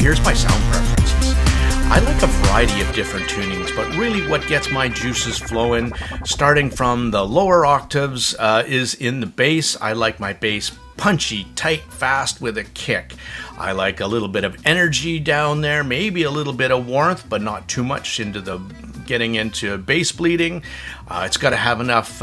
here's my sound preferences. I like a variety of different tunings, but really what gets my juices flowing, starting from the lower octaves, is in the bass. I like my bass punchy, tight, fast with a kick. I like a little bit of energy down there, maybe a little bit of warmth, but not too much into the getting into bass bleeding. It's got to have enough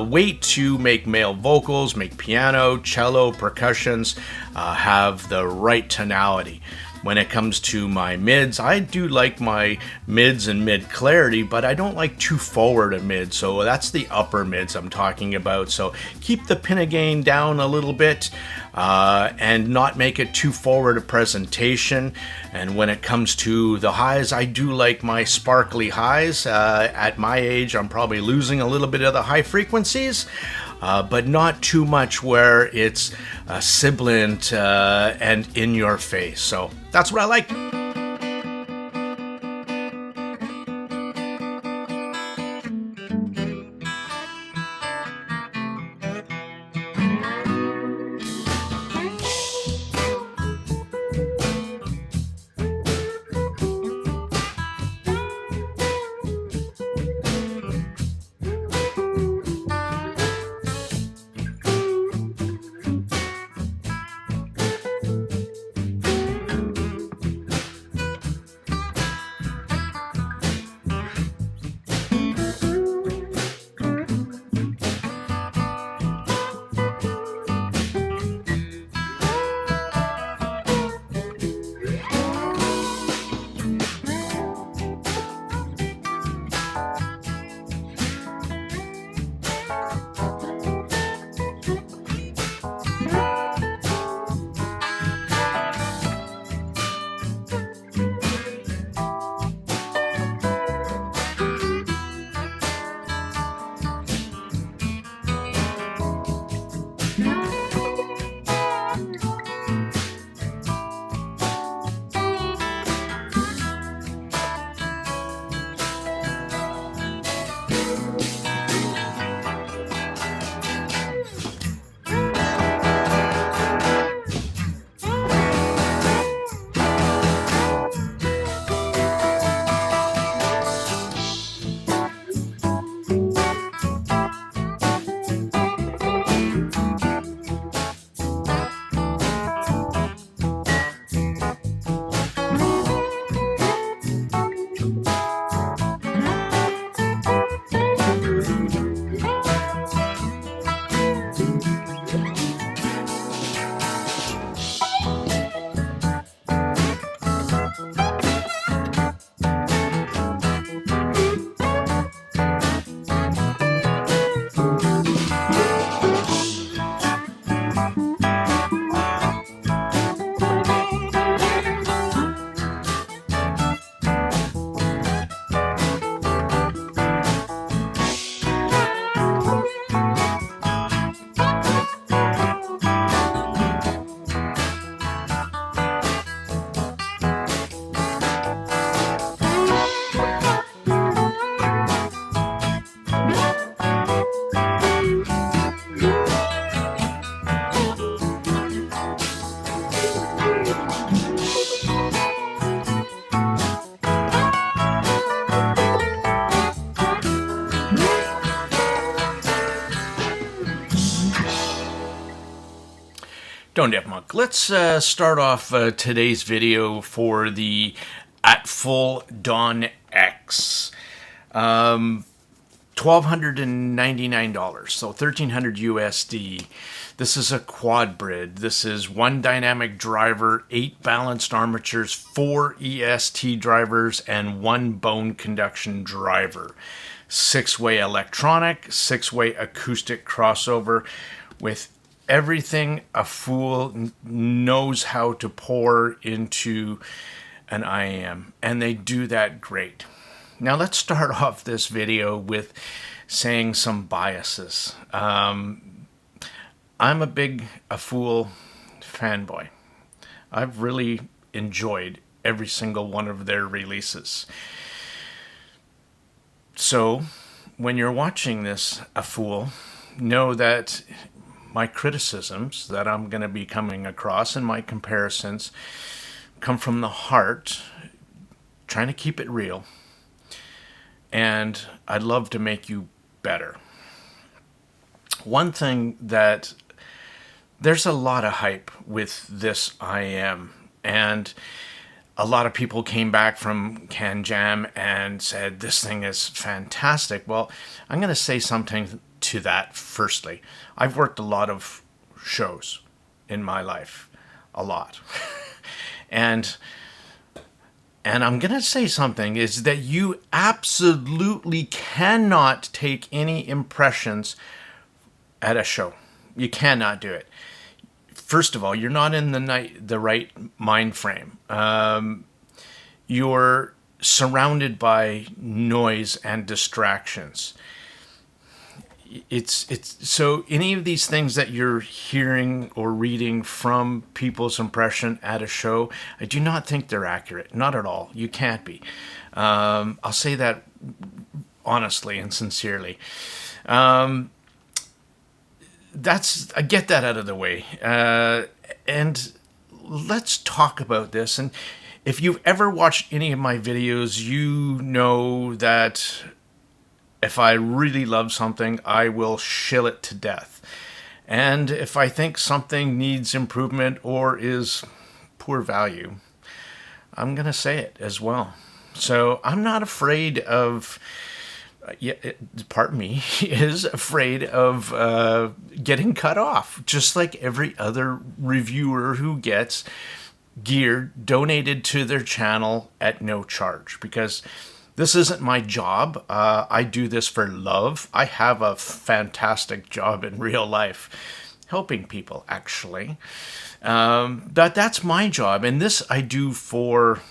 weight to make male vocals, make piano, cello, percussions, have the right tonality. When it comes to my mids, I do like my mids and mid clarity, but I don't like too forward a mid, so that's the upper mids I'm talking about. So keep the pinna gain down a little bit and not make it too forward a presentation. And when it comes to the highs, I do like my sparkly highs. At my age, I'm probably losing a little bit of the high frequencies. But not too much where it's sibilant and in your face. So that's what I like. Don't Def Monk. Let's start off today's video for the AFUL Dawn X. $1,299, so $1,300 USD. This is a quad brid. This is one dynamic driver, 8 balanced armatures, 4 EST drivers, and 1 bone conduction driver. 6-way electronic, 6-way acoustic crossover with everything a fool knows how to pour into an IAM, and they do that great. Now let's start off this video with saying some biases. I'm a big AFUL fanboy. I've really enjoyed every single one of their releases. So when you're watching this AFUL, know that my criticisms that I'm going to be coming across and my comparisons come from the heart, trying to keep it real, and I'd love to make you better. One thing that there's a lot of hype with this IM, and a lot of people came back from Can Jam and said this thing is fantastic. Well, I'm going to say something to that firstly. I've worked a lot of shows in my life, a lot. and I'm going to say something is that you absolutely cannot take any impressions at a show. You cannot do it. First of all, you're not in the right mind frame. You're surrounded by noise and distractions. It's so any of these things that you're hearing or reading from people's impression at a show, I do not think they're accurate. Not at all. You can't be. I'll say that honestly and sincerely. I get that out of the way. And let's talk about this. And if you've ever watched any of my videos, you know that if I really love something, I will shill it to death. And if I think something needs improvement or is poor value, I'm going to say it as well. So I'm not afraid of, part of me is afraid of getting cut off, just like every other reviewer who gets gear donated to their channel at no charge, because this isn't my job. I do this for love. I have a fantastic job in real life, helping people, actually. That's my job, and this I do for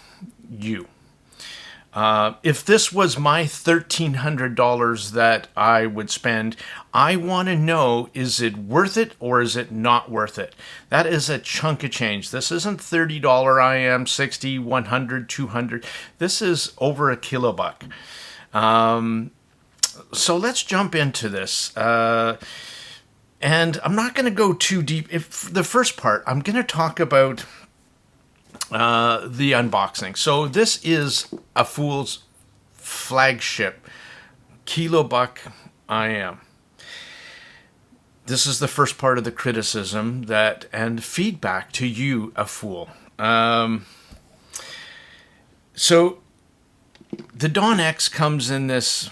you. If this was my $1,300 that I would spend, I want to know, is it worth it or is it not worth it? That is a chunk of change. This isn't $30 IM, $60, $100, $200. This is over $1 So let's jump into this. And I'm not going to go too deep. If the first part, I'm going to talk about the unboxing. So this is AFUL's flagship kilobuck IM. This is the first part of the criticism and feedback to you, AFUL. So the Dawn X comes in this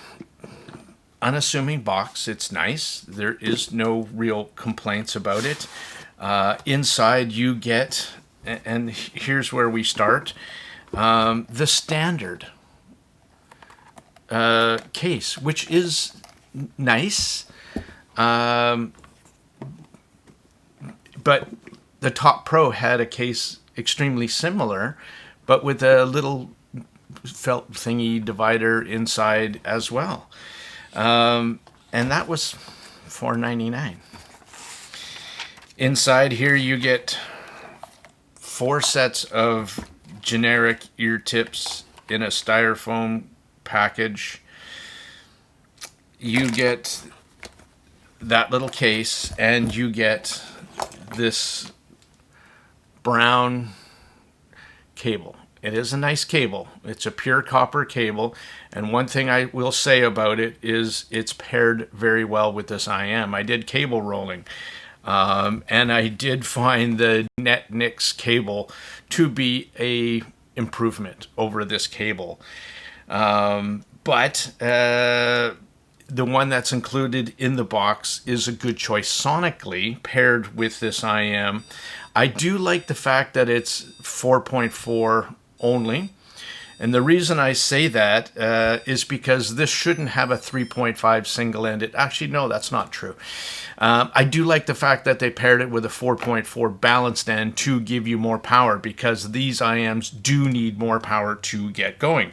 unassuming box. It's nice. There is no real complaints about it. Inside you get, and here's where we start, the standard case, which is nice. But the Top Pro had a case extremely similar, but with a little felt thingy divider inside as well. And that was $4.99. Inside here you get 4 sets of generic ear tips in a styrofoam package. You get that little case, and you get this brown cable. It is a nice cable. It's a pure copper cable, and one thing I will say about it is it's paired very well with this IM. I did cable rolling, and I did find the NetNix cable to be a improvement over this cable. But the one that's included in the box is a good choice sonically paired with this IM. I do like the fact that it's 4.4 only. And the reason I say that is because this shouldn't have a 3.5 single-ended. Actually, no, that's not true. I do like the fact that they paired it with a 4.4 balanced end to give you more power, because these IMs do need more power to get going.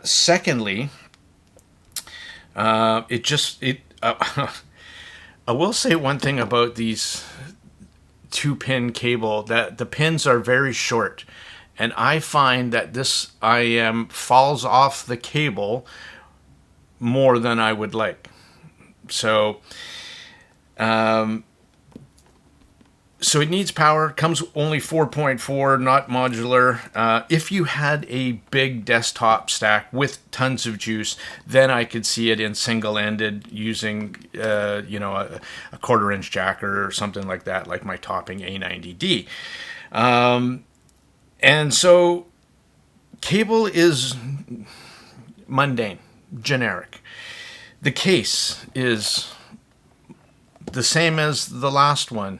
Secondly, I will say one thing about these 2-pin cable, that the pins are very short, and I find that this IM falls off the cable more than I would like. So So it needs power, comes only 4.4, not modular. If you had a big desktop stack with tons of juice, then I could see it in single-ended using, a quarter-inch jacker or something like that, like my topping A90D. And so cable is mundane, generic. The case is the same as the last one.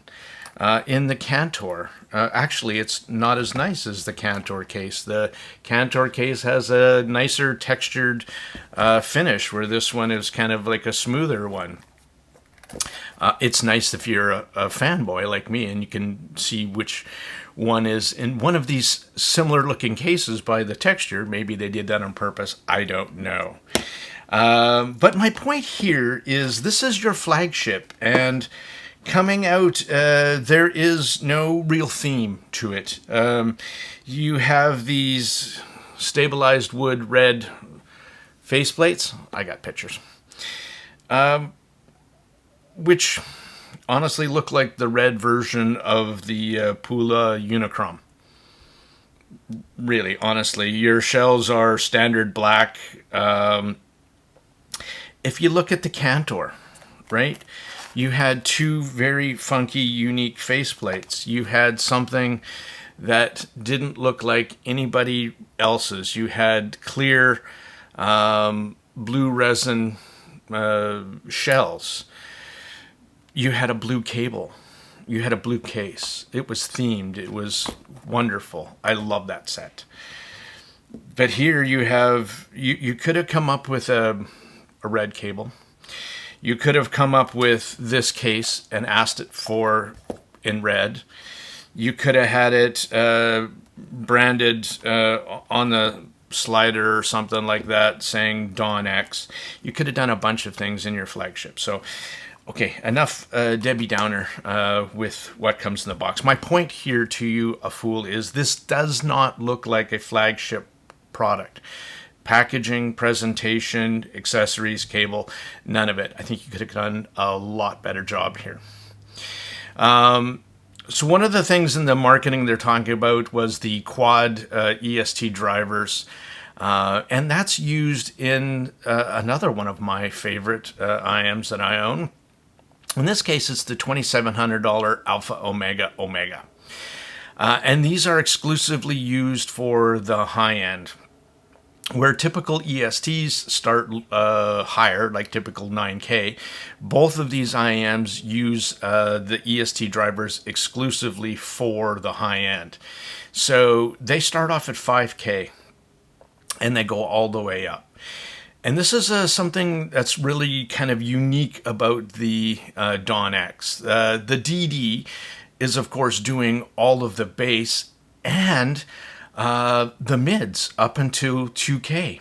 In the Cantor, actually, it's not as nice as the Cantor case. The Cantor case has a nicer textured finish, where this one is kind of like a smoother one. It's nice if you're a fanboy like me and you can see which one is in one of these similar looking cases by the texture. Maybe they did that on purpose. I don't know. But my point here is this is your flagship, and coming out, there is no real theme to it. You have these stabilized wood red faceplates. I got pictures. Which honestly look like the red version of the Pula Unicron. Really, honestly. Your shells are standard black. If you look at the Cantor, right? You had two very funky, unique faceplates. You had something that didn't look like anybody else's. You had clear blue resin shells. You had a blue cable. You had a blue case. It was themed. It was wonderful. I love that set. But here you have, you could have come up with a red cable. You could have come up with this case and asked it for in red. You could have had it branded on the slider or something like that saying Dawn X. You could have done a bunch of things in your flagship. So, okay, enough Debbie Downer with what comes in the box. My point here to you, AFUL, is this does not look like a flagship product. Packaging, presentation, accessories, cable, none of it. I think you could have done a lot better job here. So one of the things in the marketing they're talking about was the quad EST drivers. And that's used in another one of my favorite IMs that I own. In this case, it's the $2,700 Alpha Omega Omega. And these are exclusively used for the high end. Where typical ESTs start higher, like typical 9K, both of these IMs use the EST drivers exclusively for the high end. So they start off at 5K and they go all the way up. And this is something that's really kind of unique about the Dawn X. The DD is, of course, doing all of the bass and the mids up into 2K.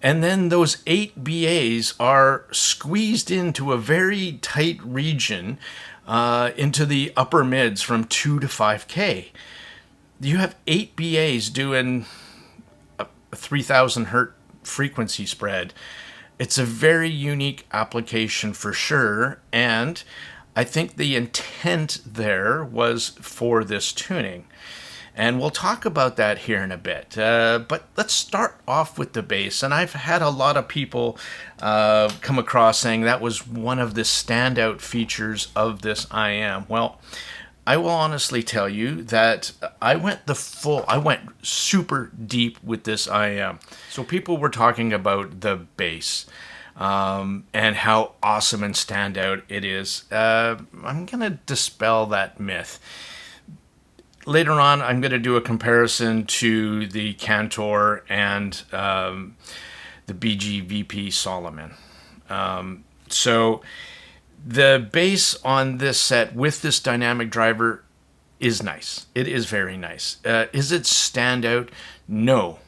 And then those 8 BAs are squeezed into a very tight region into the upper mids from 2 to 5K. You have 8 BAs doing a 3,000 hertz frequency spread. It's a very unique application for sure, and I think the intent there was for this tuning. And we'll talk about that here in a bit. But let's start off with the bass. And I've had a lot of people come across saying that was one of the standout features of this IM. Well, I will honestly tell you that I went super deep with this IM. So people were talking about the bass and how awesome and standout it is. I'm going to dispel that myth. Later on, I'm going to do a comparison to the Cantor and the BGVP Solomon. So the bass on this set with this dynamic driver is nice. It is very nice. Is it standout? No.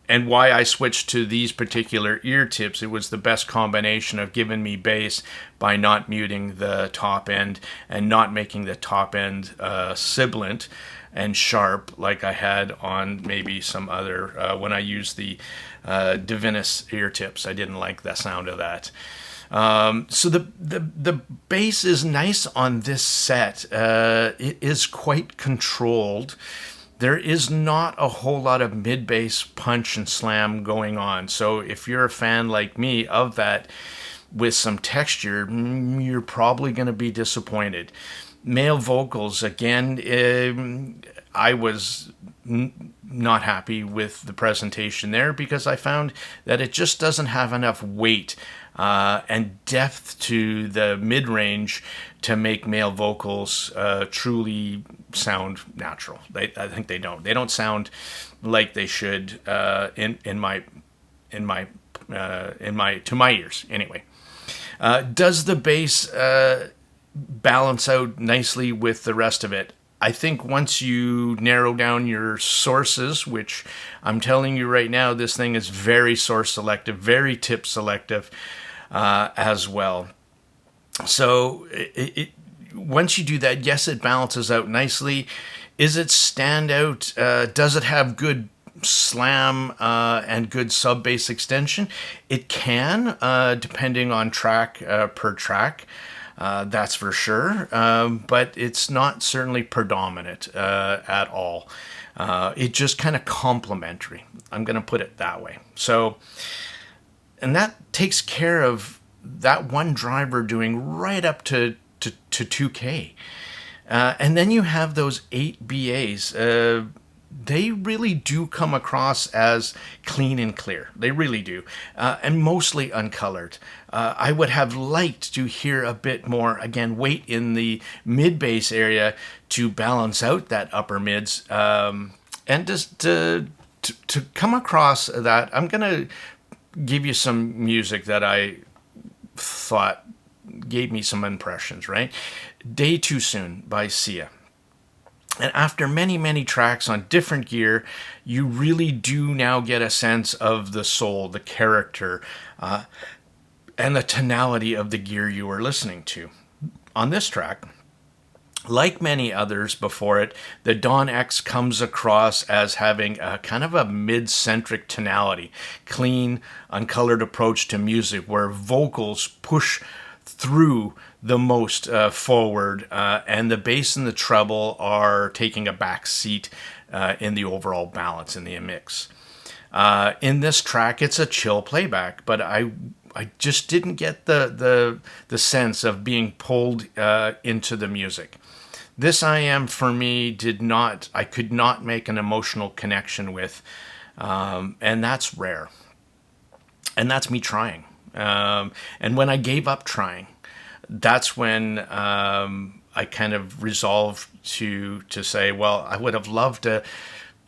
And why I switched to these particular ear tips, it was the best combination of giving me bass by not muting the top end and not making the top end sibilant and sharp like I had on maybe some other, when I used the Divinus ear tips. I didn't like the sound of that. So the bass is nice on this set. It is quite controlled. There is not a whole lot of mid-bass punch and slam going on. So if you're a fan like me of that with some texture, you're probably going to be disappointed. Male vocals, again, I was not happy with the presentation there because I found that it just doesn't have enough weight and depth to the mid-range to make male vocals truly sound natural. I think they don't. They don't sound like they should to my ears anyway. Does the bass balance out nicely with the rest of it? I think once you narrow down your sources, which I'm telling you right now, this thing is very source selective, very tip selective as well. So once you do that, yes, it balances out nicely. Is it standout? Does it have good slam and good sub bass extension? It can, depending on track per track. That's for sure, but it's not certainly predominant at all. It just kind of complementary. I'm going to put it that way. So, and that takes care of that one driver doing right up to 2K. And then you have those 8 BAs. They really do come across as clean and clear. They really do. And mostly uncolored. I would have liked to hear a bit more, again, weight in the mid-bass area to balance out that upper mids. And just to come across that, I'm going to give you some music that I thought gave me some impressions, right? Day Too Soon by Sia. And after many, many tracks on different gear, you really do now get a sense of the soul, the character, and the tonality of the gear you are listening to. On this track, like many others before it, the Dawn X comes across as having a kind of a mid-centric tonality, clean, uncolored approach to music where vocals push through the most forward, and the bass and the treble are taking a back seat in the overall balance in the mix. In this track, it's a chill playback, but I just didn't get the sense of being pulled into the music. This I Am, for me, I could not make an emotional connection with, and that's rare. And that's me trying. And when I gave up trying, that's when I kind of resolved to say, well, I would have loved to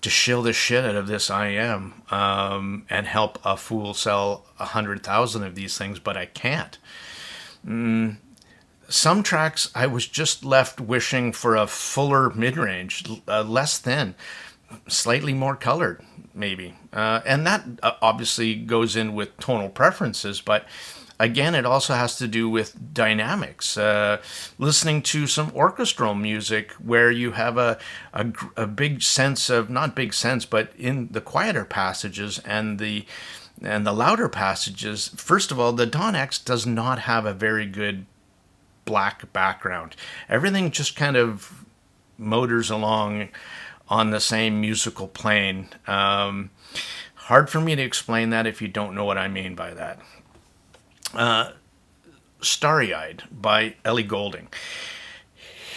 shill the shit out of this I Am and help AFUL sell 100,000 of these things, but I can't. Some tracks I was just left wishing for a fuller mid-range, less thin, slightly more colored, maybe. And that obviously goes in with tonal preferences, but again, it also has to do with dynamics. Listening to some orchestral music where you have a big sense of, not big sense, but in the quieter passages and the louder passages. First of all, the Dawn X does not have a very good black background. Everything just kind of motors along on the same musical plane. Hard for me to explain that if you don't know what I mean by that. Starry-Eyed by Ellie Goulding.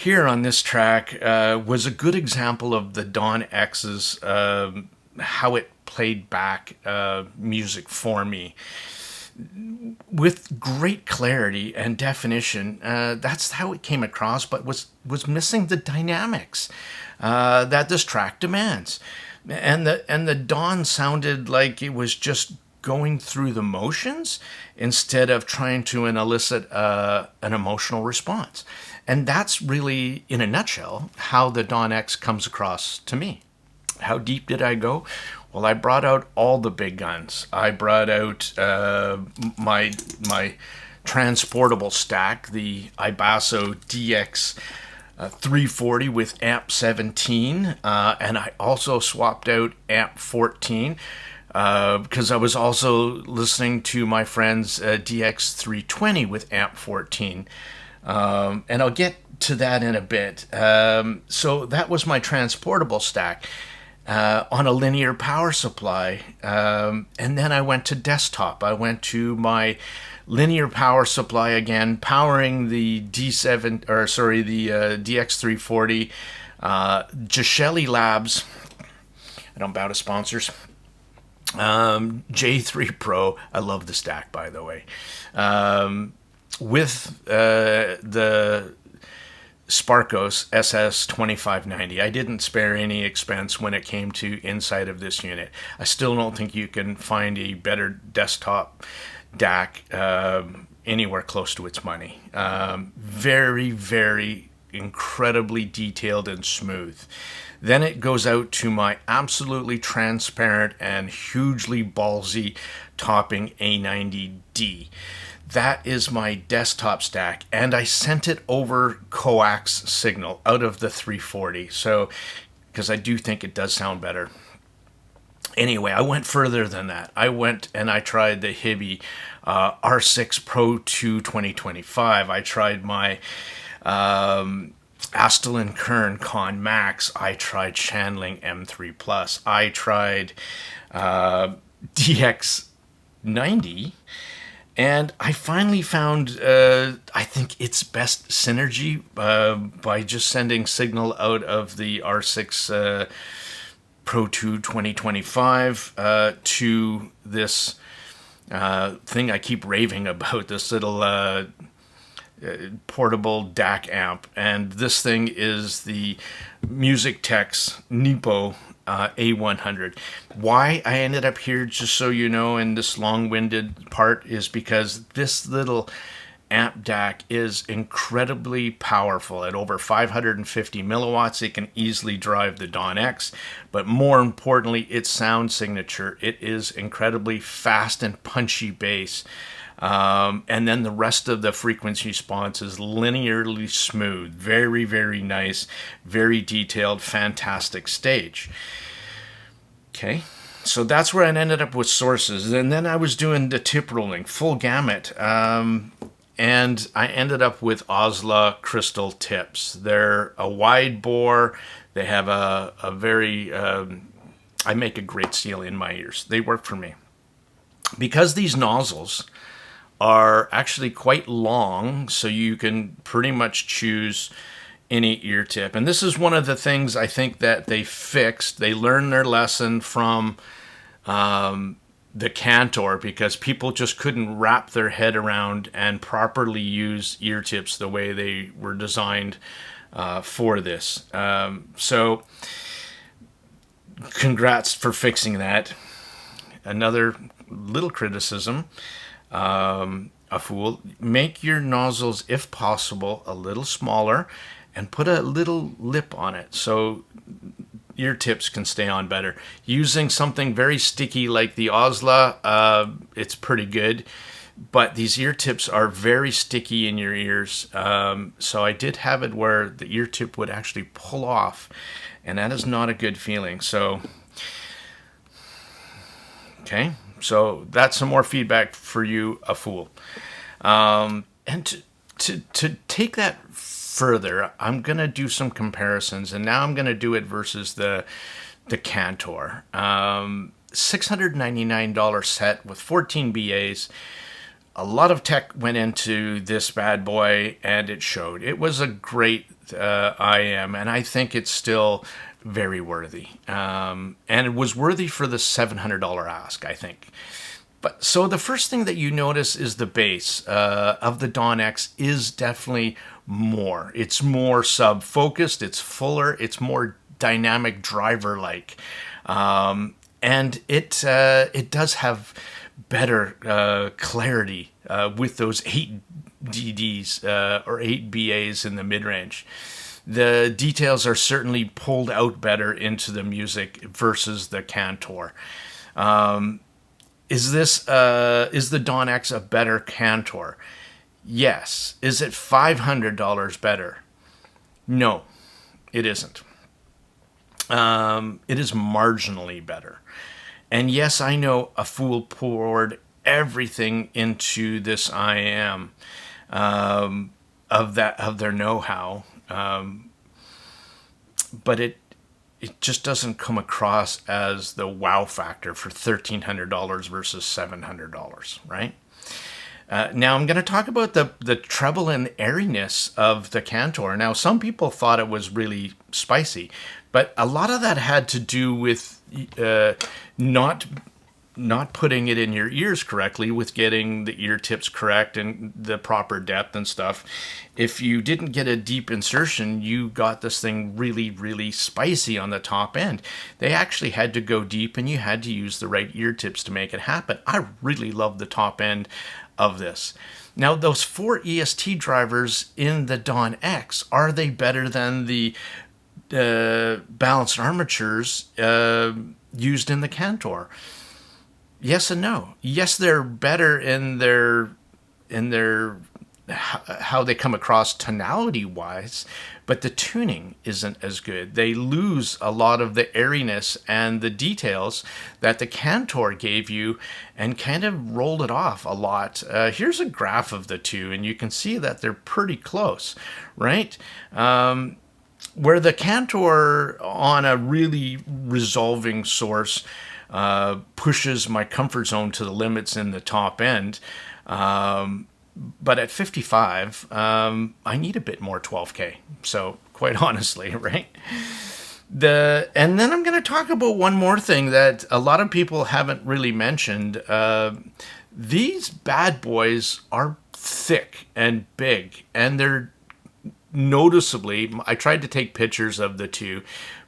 Here on this track was a good example of the Dawn X's, how it played back music for me. With great clarity and definition, that's how it came across, but was missing the dynamics that this track demands. And the Dawn sounded like it was just going through the motions instead of trying to elicit an emotional response. And that's really, in a nutshell, how the Dawn X comes across to me. How deep did I go? Well, I brought out all the big guns. I brought out my transportable stack, the Ibasso DX 340 with amp 17, and I also swapped out amp 14 because I was also listening to my friend's DX320 with amp 14. And I'll get to that in a bit. So that was my transportable stack on a linear power supply. And then I went to desktop. I went to my linear power supply again, powering the DX340, Gishelli Labs. I don't bow to sponsors. J3 Pro. I love the stack, by the way. With the Sparkos SS2590. I didn't spare any expense when it came to inside of this unit. I still don't think you can find a better desktop DAC anywhere close to its money. Very, very incredibly detailed and smooth. Then it goes out to my absolutely transparent and hugely ballsy topping A90D. That is my desktop stack, and I sent it over coax signal out of the 340, so because I do think it does sound better. Anyway, I went further than that. I went and I tried the Hibby R6 Pro 2 2025. I tried my Astelin Kern Con Max. I tried Shanling M3 Plus. I tried DX90. And I finally found, I think, its best synergy by just sending signal out of the R6 Pro 2 2025 to this thing I keep raving about, this little portable DAC amp. And this thing is the Music Tech's Nepo A100. Why I ended up here, just so you know, in this long-winded part, is because this little amp DAC is incredibly powerful. At over 550 milliwatts, it can easily drive the Dawn X, but more importantly, its sound signature. It is incredibly fast and punchy bass. And then the rest of the frequency response is linearly smooth, very, very nice, very detailed, fantastic stage. Okay, so that's where I ended up with sources. And then I was doing the tip rolling, full gamut. And I ended up with Osla crystal tips. They're a wide bore. They have a very, I make a great seal in my ears. They work for me. Because these nozzles are actually quite long, so you can pretty much choose any ear tip. And this is one of the things I think that they fixed. They learned their lesson from the Cantor, because people just couldn't wrap their head around and properly use ear tips the way they were designed for this. So congrats for fixing that. Another little criticism, AFUL, make your nozzles, if possible, a little smaller and put a little lip on it so ear tips can stay on better. Using something very sticky like the Osla, it's pretty good, but these ear tips are very sticky in your ears. So I did have it where the ear tip would actually pull off, and that is not a good feeling. So, okay. So that's some more feedback for you, AFUL. And to take that further, I'm going to do some comparisons, and now I'm going to do it versus the Cantor. $699 set with 14 BAs. A lot of tech went into this bad boy, and it showed. It was a great IM, and I think it's still very worthy. And it was worthy for the $700 ask, I think. But so the first thing that you notice is the bass of the Dawn X is definitely more. It's more sub-focused, it's fuller, it's more dynamic driver-like. And it does have better clarity with those 8 DDs or 8 BAs in the mid-range. The details are certainly pulled out better into the music versus the Cantor. Is the Dawn X a better Cantor? Yes. Is it $500 better? No, it isn't. It is marginally better. And yes, I know AFUL poured everything into this IM of their know-how, but it just doesn't come across as the wow factor for $1,300 versus $700, right? Now I'm going to talk about the treble and airiness of the Cantor. Now, some people thought it was really spicy, but a lot of that had to do with not putting it in your ears correctly, with getting the ear tips correct and the proper depth and stuff. If you didn't get a deep insertion, you got this thing really, really spicy on the top end. They actually had to go deep, and you had to use the right ear tips to make it happen. I really love the top end of this. Now, those 4 EST drivers in the Dawn X, are they better than the balanced armatures used in the Cantor? Yes and no. Yes, they're better in their how they come across tonality wise, but the tuning isn't as good. They lose a lot of the airiness and the details that the Cantor gave you, and kind of rolled it off a lot. Here's a graph of the two, and you can see that they're pretty close, right? Where the Cantor on a really resolving source pushes my comfort zone to the limits in the top end. But at 55, I need a bit more 12K. So quite honestly, right? And then I'm going to talk about one more thing that a lot of people haven't really mentioned. These bad boys are thick and big, and they're noticeably, I tried to take pictures of the two,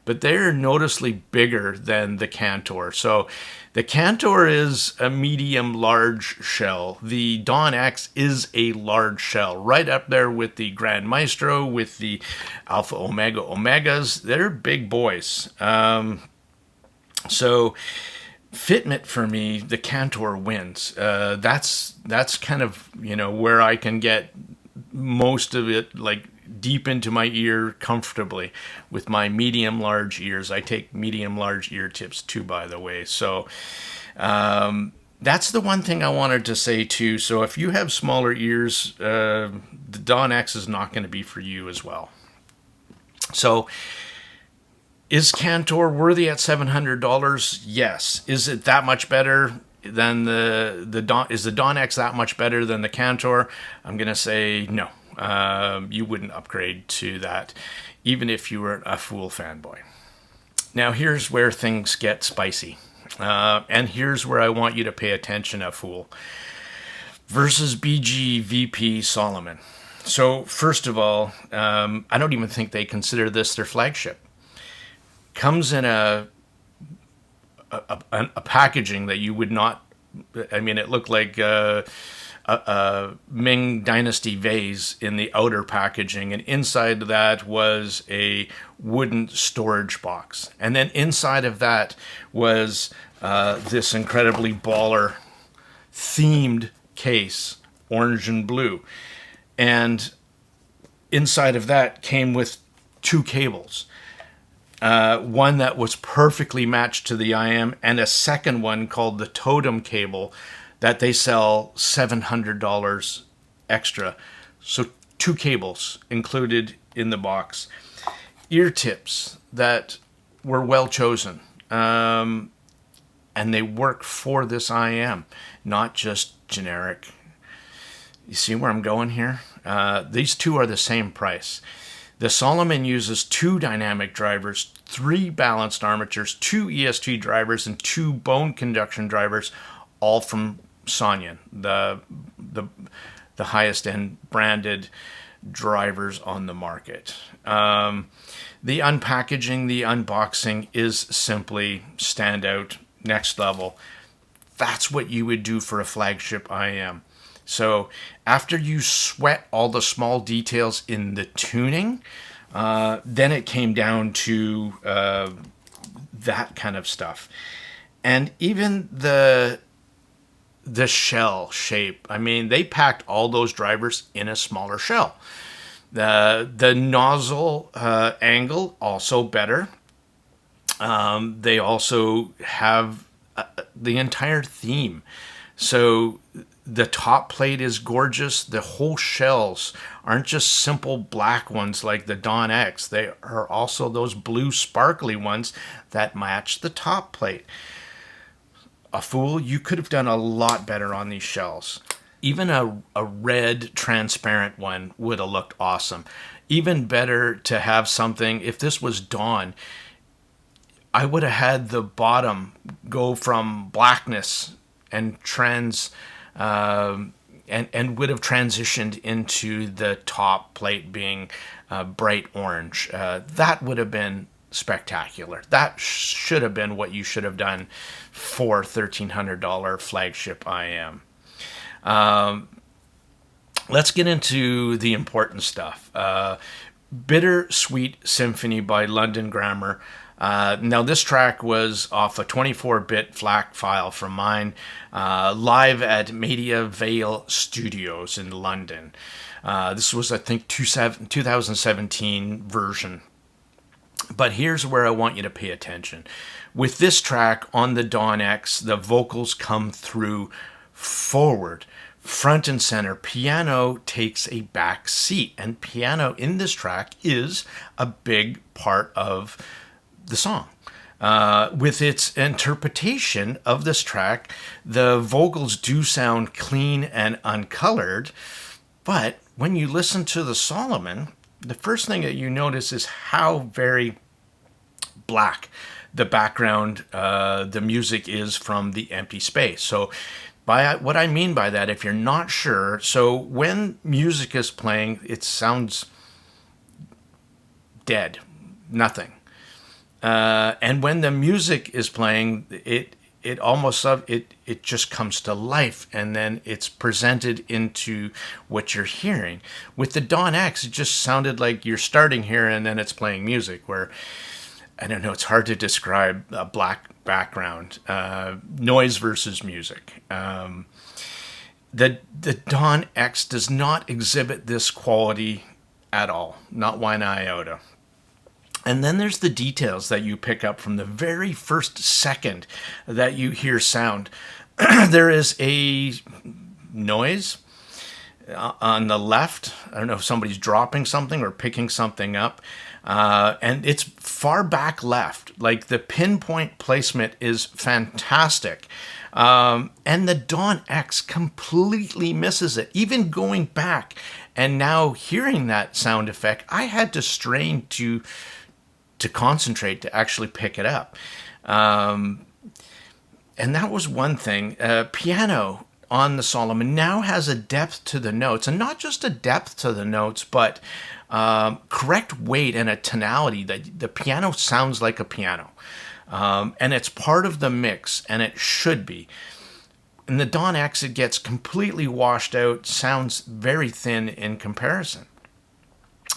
but they're noticeably bigger than the Cantor. So the Cantor is a medium large shell. The Dawn X is a large shell, right up there with the Grand Maestro, with the Alpha Omega Omegas. They're big boys. So fitment for me, the Cantor wins. That's kind of, where I can get most of it, like, deep into my ear comfortably with my medium large ears. I take medium large ear tips too, by the way. So that's the one thing I wanted to say too. So if you have smaller ears, the Dawn X is not going to be for you as well. So is Cantor worthy at $700? Yes. Is it that much better than the Dawn? Is the Dawn X that much better than the Cantor? I'm going to say no. You wouldn't upgrade to that, even if you were a AFUL fanboy. Now, here's where things get spicy. And here's where I want you to pay attention, AFUL versus BGVP Solomon. So, first of all, I don't even think they consider this their flagship. Comes in a packaging that you would not, it looked like a Ming Dynasty vase in the outer packaging, and inside that was a wooden storage box, and then inside of that was this incredibly baller themed case, orange and blue, and inside of that came with 2 cables. One that was perfectly matched to the IM, and a second one called the Totem cable that they sell $700 extra. So 2 cables included in the box. Ear tips that were well chosen. And they work for this IM, not just generic. You see where I'm going here? These two are the same price. The Solomon uses 2 dynamic drivers, 3 balanced armatures, 2 EST drivers, and 2 bone conduction drivers, all from Sonyan, the highest end branded drivers on the market. The unpackaging, the unboxing is simply standout, next level. That's what you would do for a flagship IM. So after you sweat all the small details in the tuning, then it came down to that kind of stuff. And even the shell shape, they packed all those drivers in a smaller shell. The nozzle angle, also better. They also have the entire theme. So the top plate is gorgeous. The whole shells aren't just simple black ones like the Dawn X. They are also those blue sparkly ones that match the top plate. AFUL, you could have done a lot better on these shells. Even a red transparent one would have looked awesome. Even better to have something, if this was Dawn, I would have had the bottom go from blackness and and would have transitioned into the top plate being bright orange. That would have been spectacular. That should have been what you should have done for $1,300 flagship IM. Let's get into the important stuff. Bittersweet Symphony by London Grammar. Now, this track was off a 24-bit FLAC file from mine, live at Media Vale Studios in London. This was, I think, 2017 version. But here's where I want you to pay attention. With this track on the Dawn X, the vocals come through forward, front and center. Piano takes a back seat, and piano in this track is a big part of the song. With its interpretation of this track, the vocals do sound clean and uncolored, but when you listen to the Solomon, the first thing that you notice is how very black the background, the music is from the empty space. So by what I mean by that, if you're not sure, so when music is playing, it sounds dead, nothing. And when the music is playing, it almost it just comes to life, and then it's presented into what you're hearing. With the Dawn X, it just sounded like you're starting here and then it's playing music. Where I don't know, it's hard to describe a black background, noise versus music. The Dawn X does not exhibit this quality at all, not one iota. And then there's the details that you pick up from the very first second that you hear sound. There is a noise on the left. I don't know if somebody's dropping something or picking something up. And it's far back left. Like, the pinpoint placement is fantastic. And the Dawn X completely misses it. Even going back and now hearing that sound effect, I had to strain to concentrate to actually pick it up. And that was one thing. Piano on the Solomon now has a depth to the notes, and not just a depth to the notes, but correct weight and a tonality that the piano sounds like a piano. And it's part of the mix, and it should be. In the Dawn X, it gets completely washed out, sounds very thin in comparison.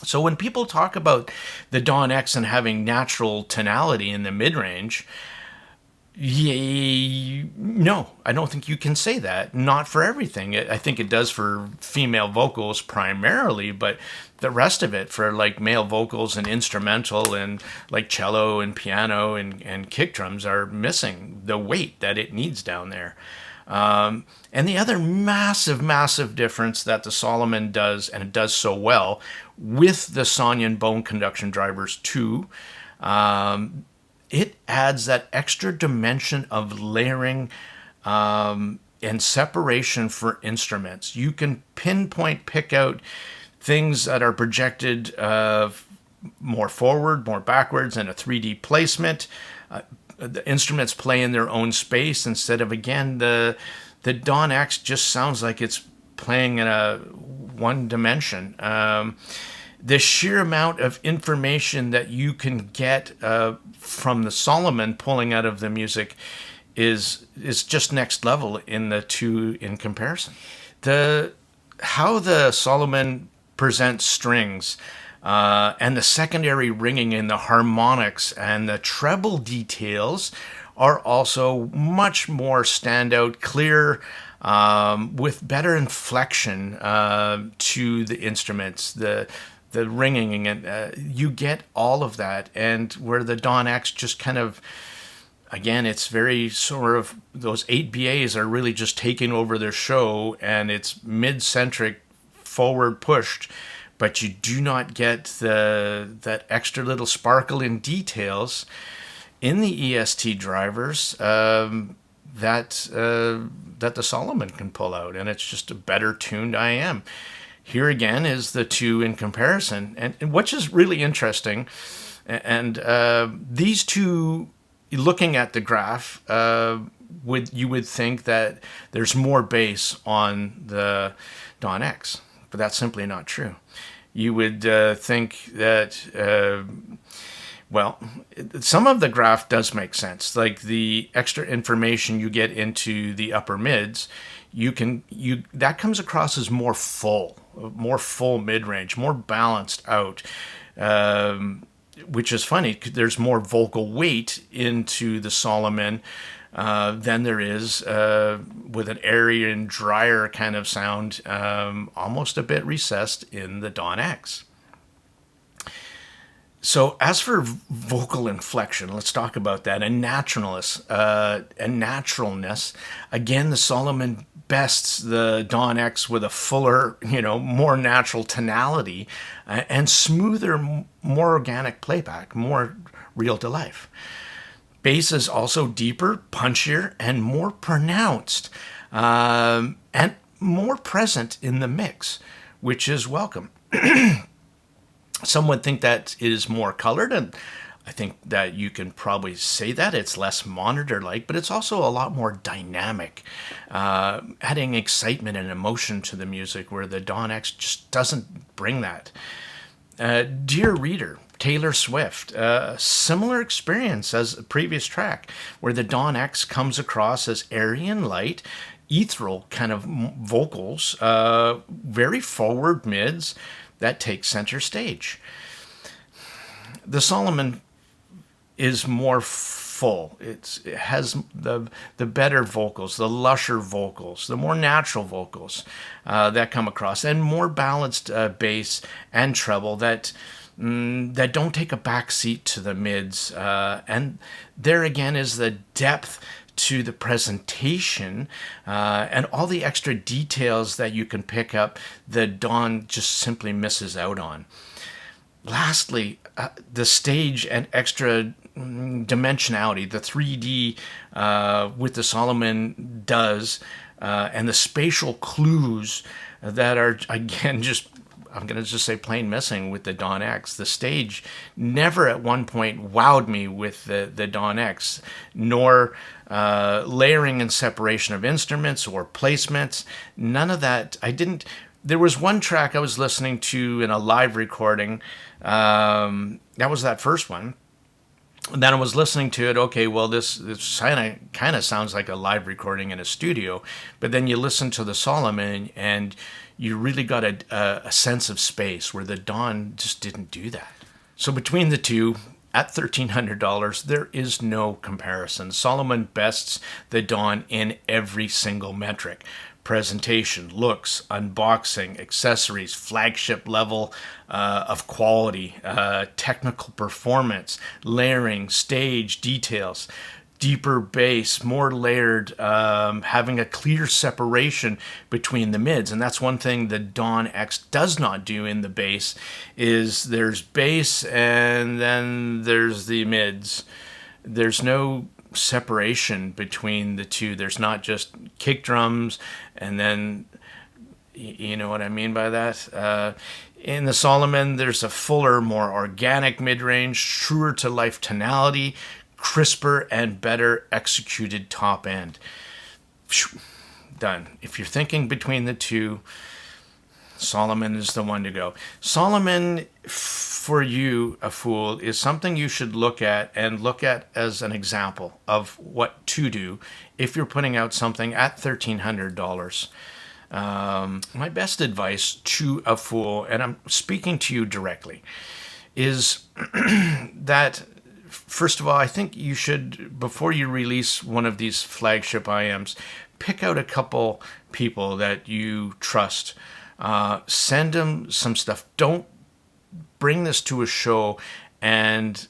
So when people talk about the Dawn X and having natural tonality in the mid-range, no, I don't think you can say that. Not for everything. I think it does for female vocals primarily, but the rest of it for like male vocals and instrumental and like cello and piano and kick drums are missing the weight that it needs down there. And the other massive difference that the Solomon does, and it does so well, with the Sonyan bone conduction drivers too, it adds that extra dimension of layering and separation for instruments. You can pick out things that are projected more forward, more backwards, and a 3D placement. The instruments play in their own space instead of, again, the Dawn X just sounds like it's playing in a one dimension. The sheer amount of information that you can get from the Solomon pulling out of the music is just next level in the two in comparison. How the Solomon presents strings and the secondary ringing in the harmonics and the treble details are also much more standout, clear, with better inflection to the instruments, the ringing, and you get all of that. And where the Dawn X just kind of Again, it's very sort of, those 8BAs are really just taking over their show, and it's mid-centric, forward pushed, but you do not get that extra little sparkle in details in the EST drivers that the Solomon can pull out, and it's just a better tuned IM. Here again is the two in comparison, and which is really interesting. And these two, looking at the graph, you would think that there's more bass on the Dawn X, but that's simply not true. You would think that, well, some of the graph does make sense. Like the extra information you get into the upper mids, that comes across as more full mid-range, more balanced out. Which is funny, there's more vocal weight into the Solomon than there is with an airy and drier kind of sound, almost a bit recessed in the Dawn X. So as for vocal inflection, let's talk about that. And naturalness. Again, the Solomon bests the Dawn X with a fuller, more natural tonality and smoother, more organic playback, more real to life. Bass is also deeper, punchier, and more pronounced, and more present in the mix, which is welcome. Some would think that it is more colored, and I think that you can probably say that. It's less monitor-like, but it's also a lot more dynamic, adding excitement and emotion to the music, where the Dawn X just doesn't bring that. Dear Reader, Taylor Swift, similar experience as a previous track, where the Dawn X comes across as airy and light, ethereal kind of vocals, very forward mids that take center stage. The Solomon is more full. It has the better vocals, the lusher vocals, the more natural vocals that come across, and more balanced bass and treble that don't take a back seat to the mids. And there again is the depth to the presentation and all the extra details that you can pick up that Dawn just simply misses out on. Lastly, the stage and extra dimensionality, the 3D with the Solomon does, and the spatial clues that are, again, I'm going to just say plain missing with the Dawn X. The stage never at one point wowed me with the Dawn X, nor layering and separation of instruments or placements. None of that. There was one track I was listening to in a live recording. That was that first one. And then I was listening to it. Okay, well, this kind of sounds like a live recording in a studio. But then you listen to the Solomon, and you really got a sense of space, where the Dawn just didn't do that. So between the two, at $1,300, there is no comparison. Solomon bests the Dawn in every single metric. Presentation, looks, unboxing, accessories, flagship level of quality, technical performance, layering, stage details, deeper bass, more layered, having a clear separation between the mids. And that's one thing the Dawn X does not do in the bass, is there's bass and then there's the mids. There's no separation between the two. There's not just kick drums and then, you know what I mean by that? In the Solomon, there's a fuller, more organic mid-range, truer to life tonality, crisper and better executed top end. Done. If you're thinking between the two, Solomon is the one to go. Solomon, for you, AFUL, is something you should look at as an example of what to do if you're putting out something at $1,300. My best advice to AFUL, and I'm speaking to you directly, is that, first of all, I think you should, before you release one of these flagship IMs, pick out a couple people that you trust. Send them some stuff. Don't bring this to a show and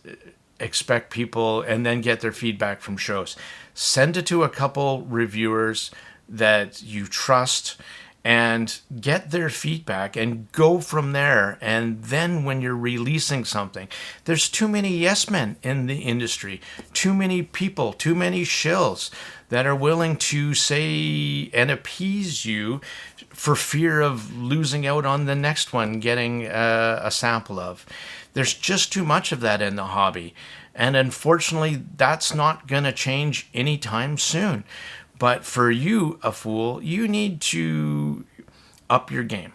expect people and then get their feedback from shows. Send it to a couple reviewers that you trust and get their feedback and go from there. And then when you're releasing something, there's too many yes men in the industry, too many people, too many shills that are willing to say and appease you for fear of losing out on the next one getting a sample of. There's just too much of that in the hobby. And unfortunately, that's not going to change anytime soon. But for you, AFUL, you need to up your game.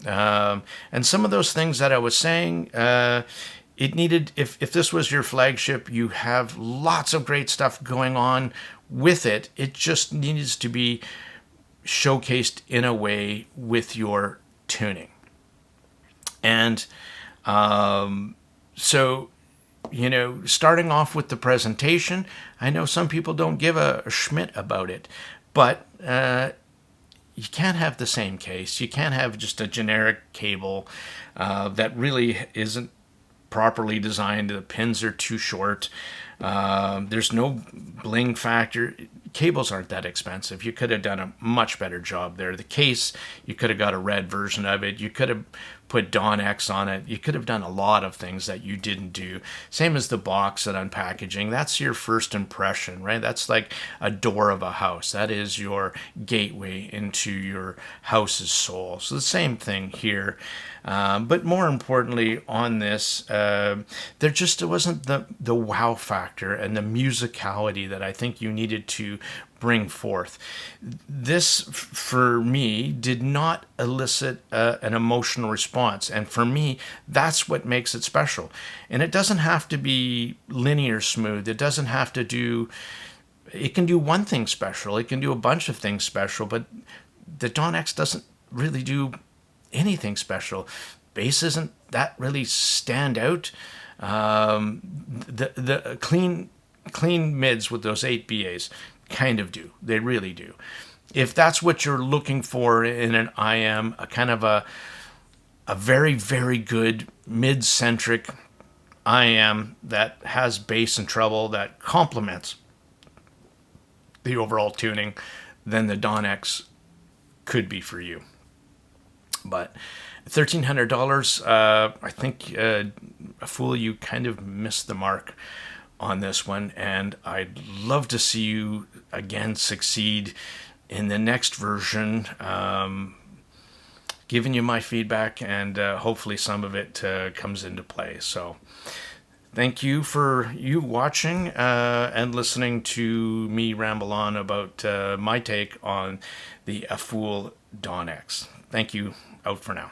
And some of those things that I was saying, it needed, if this was your flagship, you have lots of great stuff going on with it. It just needs to be showcased in a way with your tuning. And so, you know, starting off with the presentation, I know some people don't give a schmidt about it, but you can't have the same case. You can't have just a generic cable that really isn't properly designed. The pins are too short. There's no bling factor. Cables aren't that expensive. You could have done a much better job there. The case, you could have got a red version of it. You could have put Dawn X on it. You could have done a lot of things that you didn't do. Same as the box and unpackaging. That's your first impression, right? That's like a door of a house. That is your gateway into your house's soul. So the same thing here. But more importantly on this, there wasn't the wow factor and the musicality that I think you needed to bring forth. This, for me, did not elicit an emotional response. And for me, that's what makes it special. And it doesn't have to be linear smooth. It doesn't have to do... It can do one thing special. It can do a bunch of things special. But the Dawn X doesn't really do anything special. Bass isn't that really stand out. The clean mids with those 8 BAs kind of do. They really do. If that's what you're looking for in an IM, a kind of a very, very good mid-centric IM that has bass and treble that complements the overall tuning, then the Dawn X could be for you. But $1,300, I think AFUL, you kind of missed the mark on this one, and I'd love to see you again succeed in the next version, giving you my feedback, and hopefully some of it comes into play. So thank you for you watching and listening to me ramble on about my take on the AFUL Dawn X. Thank you. Out for now.